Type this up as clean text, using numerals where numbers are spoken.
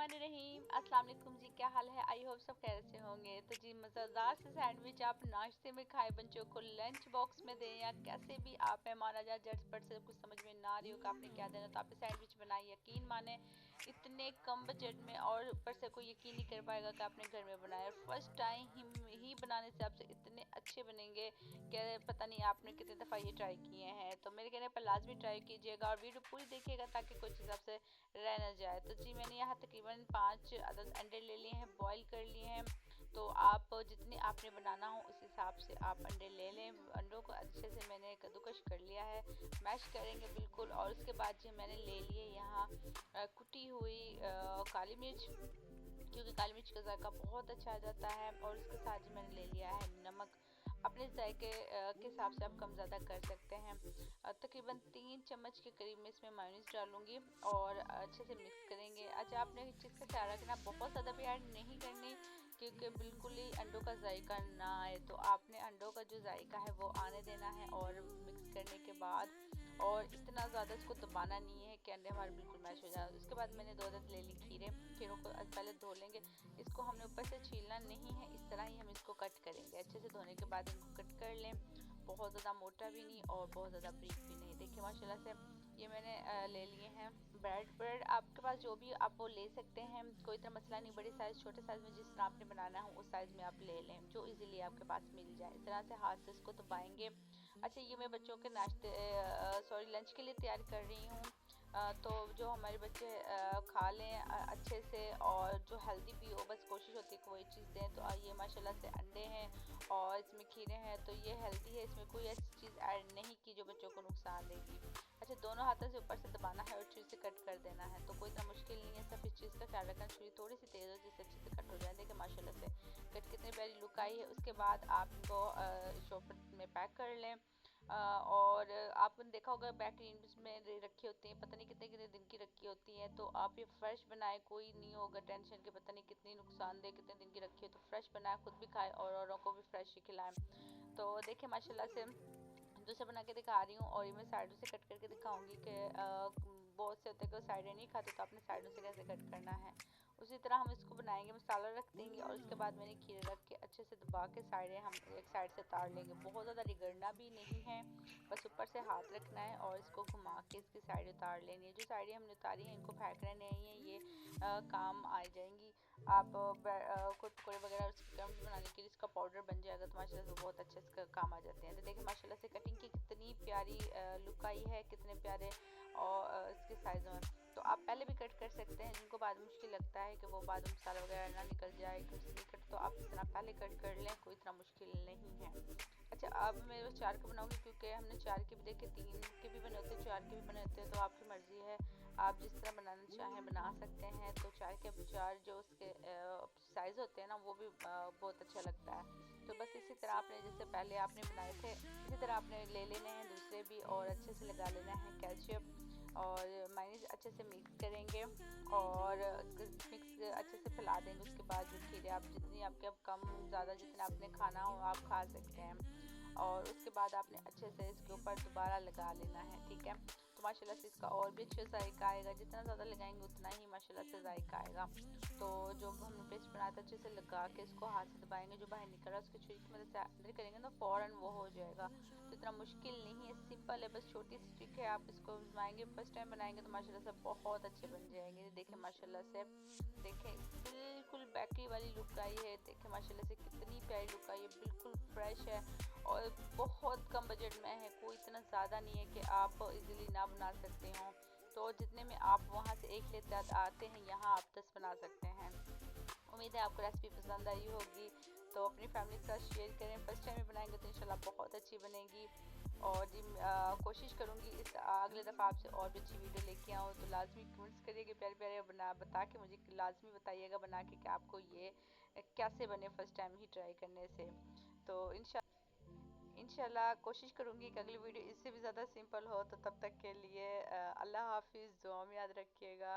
बिस्मिल्लाहिर्रहमानिर्रहीम। अस्सलाम वालेकुम जी, क्या हाल है? आई होप सब खैर से होंगे। तो जी मज़ेदार से सैंडविच आप नाश्ते में खाएं, बच्चों को लंच बॉक्स में दें या कैसे भी आप मेहमान आ जाए, झटपट से कुछ समझ में ना रही हो कि आपने क्या देना, तो आप सैंडविच बनाए। यकीन माने इतने कम बजट में और ऊपर से कोई यकीन नहीं कर पाएगा कि आपने घर में बनाया। फर्स्ट टाइम ही बनाने से आपसे इतने अच्छे बनेंगे कि पता नहीं आपने कितनी दफ़ा ये ट्राई किए हैं। तो मेरे कहने पर लाजमी ट्राई कीजिएगा और वीडियो पूरी देखिएगा ताकि कोई चीज़ आपसे रह ना जाए। तो जी मैंने यहाँ तकरीबन 5 अदद अंडे ले लिए हैं, बॉईल कर लिए हैं। तो आप जितने आपने बनाना हो उस हिसाब से आप अंडे ले लें। अंडों को अच्छे से मैंने कद्दूकश कर लिया है, मैश करेंगे बिल्कुल। और उसके बाद जी मैंने ले लिए यहाँ कुटी हुई काली मिर्च, क्योंकि काली मिर्च का जायका बहुत अच्छा आ जाता है। और उसके साथ जी मैंने ले लिया है नमक, अपने जायके के हिसाब से आप कम ज़्यादा कर सकते हैं। तकरीबन 3 चम्मच के करीब में इसमें मायोनीज डालूंगी और अच्छे से मिक्स करेंगे। अच्छा आपने इस चीज़ का ख्याल रखना, बहुत ज़्यादा भी ऐड नहीं करनी क्योंकि बिल्कुल ही अंडों का जायका ना आए। तो आपने अंडों का जो जायका है वो आने देना है और मिक्स करने के बाद, और इतना ज़्यादा इसको दबाना नहीं है कि अंडे हमारे बिल्कुल मैश हो जाए। उसके बाद मैंने 2 अदद ले ली खीरों को पहले धो लेंगे। इसको हमने ऊपर से छीलना नहीं है, इस तरह ही हम इसको कट करेंगे। अच्छे से धोने के बाद इनको कट कर लें, बहुत ज़्यादा मोटा भी नहीं और बहुत ज़्यादा बारीक भी नहीं। देखिए माशाल्लाह से ये मैंने ले लिए हैं। ब्रेड आपके पास जो भी आप वो ले सकते हैं, कोई इतना मसला नहीं। बड़े साइज़ छोटे साइज़ में जिस तरह आपने बनाना हो उस साइज़ में आप ले लें, जो इजीली आपके पास मिल जाए। इस तरह से हाथ से इसको दबाएंगे। अच्छा ये मैं बच्चों के नाश्ते सॉरी लंच के लिए तैयार कर रही हूँ। तो जो हमारे बच्चे खा लें अच्छे से और जो हेल्दी भी हो, बस कोशिश होती है कि वही चीज़ दें। तो ये माशाल्लाह से अंडे हैं और इसमें खीरे हैं, तो ये हेल्दी है, इसमें कोई ऐसी चीज़ ऐड नहीं की जो बच्चों को नुकसान देगी। अच्छा दोनों हाथों से ऊपर से दबाना है और छुरी से कट कर देना है, तो कोई इतना मुश्किल नहीं है। सिर्फ इस चीज़ का ख्याल रखना छुरी थोड़ी सी तेज़ हो जिससे अच्छे से कट हो जाए। देखिए माशाल्लाह से कट कितनी प्यारी लुक आई है। उसके बाद आप इनको शॉपर में पैक कर लें। और आपने देखा होगा बैकरीन्स में रखी होती हैं, पता नहीं कितने कितने दिन की रखी होती हैं। तो आप ये फ्रेश बनाए, कोई नहीं होगा टेंशन के पता नहीं कितनी नुकसानदेह कितने दिन की रखी है। तो फ्रेश बनाए, खुद भी खाए और औरों को भी फ्रेश ही खिलाएं। तो देखिए माशाल्लाह से दूसरा बना के दिखा रही हूँ और ये मैं साइडों से कट करके दिखाऊंगी कि बहुत से होते हैं कि साइडें नहीं खाते, तो आपने साइडों से कैसे कट करना है। उसी तरह हम इसको बनाएंगे, मसाला रख देंगे और उसके बाद मैंने खीरे रख के अच्छे से दबा के साइडें हम एक साइड से तार लेंगे। बहुत ज़्यादा रगड़ना भी नहीं है, बस ऊपर से हाथ रखना है और इसको घुमा के इसकी साइड उतार लेनी है। जो साइडें हमने उतारी हैं इनको फेंकना नहीं है, ये काम आ जाएंगी। आप कोई पकौड़े वगैरह उसके क्रम्स बनाने के लिए इसका पाउडर बन जाएगा, तो माशाल्लाह से बहुत अच्छे इसका काम आ जाते हैं। तो देखिए माशाल्लाह से कटिंग की कितनी प्यारी लुक आई है, कितने प्यारे और इसके साइज़ों में। तो आप पहले भी कट कर सकते हैं, जिनको बाद मुश्किल लगता है कि वो बाद में मसाला वगैरह ना निकल जाए क्रिस्पी कट, तो आप इस तरह पहले कट कर लें, कोई इतना मुश्किल नहीं है। अच्छा अब मैं 4 के बनाऊंगी क्योंकि हमने 4 के भी देखे, 3 के भी बने होते हैं, 4 के भी बने होते हैं। तो आपकी मर्ज़ी है, आप जिस तरह बनाना चाहें बना सकते हैं। तो 4 जो उसके साइज़ होते हैं ना वो भी बहुत अच्छा लगता है। तो बस इसी तरह आपने जैसे पहले आपने बनाए थे इसी तरह आपने ले लेने हैं दूसरे भी और अच्छे से लगा लेना है केचप और मायोनीज अच्छे से मिक्स करेंगे और मिक्स अच्छे से फैला देंगे। उसके बाद जो खीरे आप जितनी आपके अब कम ज़्यादा जितना आपने खाना हो आप खा सकते हैं। और उसके बाद आपने अच्छे से इसके ऊपर दोबारा लगा लेना है, ठीक है। तो माशाल्लाह से इसका और भी अच्छा जायका आएगा, जितना ज़्यादा लगाएंगे उतना ही माशाल्लाह से जायका आएगा। तो जो हमने पेस्ट बनाया था अच्छे से लगा के इसको हाथ से दबाएंगे, जो बाहर निकल रहा है उसके छुरी की मदद से अंदर करेंगे तो फ़ौरन वो हो जाएगा। तो इतना मुश्किल नहीं है, सिंपल है, बस छोटी सी ट्रिक है। आप इसको बनाएंगे, फर्स्ट टाइम बनाएंगे तो माशाल्लाह से बहुत अच्छे बन जाएंगे। देखें माशाल्लाह से, देखें बिल्कुल बेकरी वाली लुक आई है। देखें माशाल्लाह से कितनी प्यारी लुक आई है, बिल्कुल फ्रेश है और बहुत कम बजट में है। कोई इतना ज़्यादा नहीं है कि आप इजीली ना बना सकते हो। तो जितने में आप वहाँ से एक लेते आते हैं यहाँ आप 10 बना सकते हैं। उम्मीद है आपको रेसिपी पसंद आई होगी, तो अपनी फैमिली के साथ शेयर करें। फर्स्ट टाइम बनाएंगे तो इंशाल्लाह बहुत अच्छी बनेगी। और जी कोशिश करूँगी इस अगले दफ़ा आपसे और भी अच्छी वीडियो लेके आऊँ। तो लाजमी कमेंट्स करिएगा, प्यारे प्यारे बता के मुझे लाजमी बताइएगा बना के कि आपको ये कैसे बने फर्स्ट टाइम ही ट्राई करने से। तो इंशाल्लाह कोशिश करूँगी कि अगली वीडियो इससे भी ज़्यादा सिंपल हो। तो तब तक के लिए अल्लाह हाफिज़, दुआ में याद रखिएगा।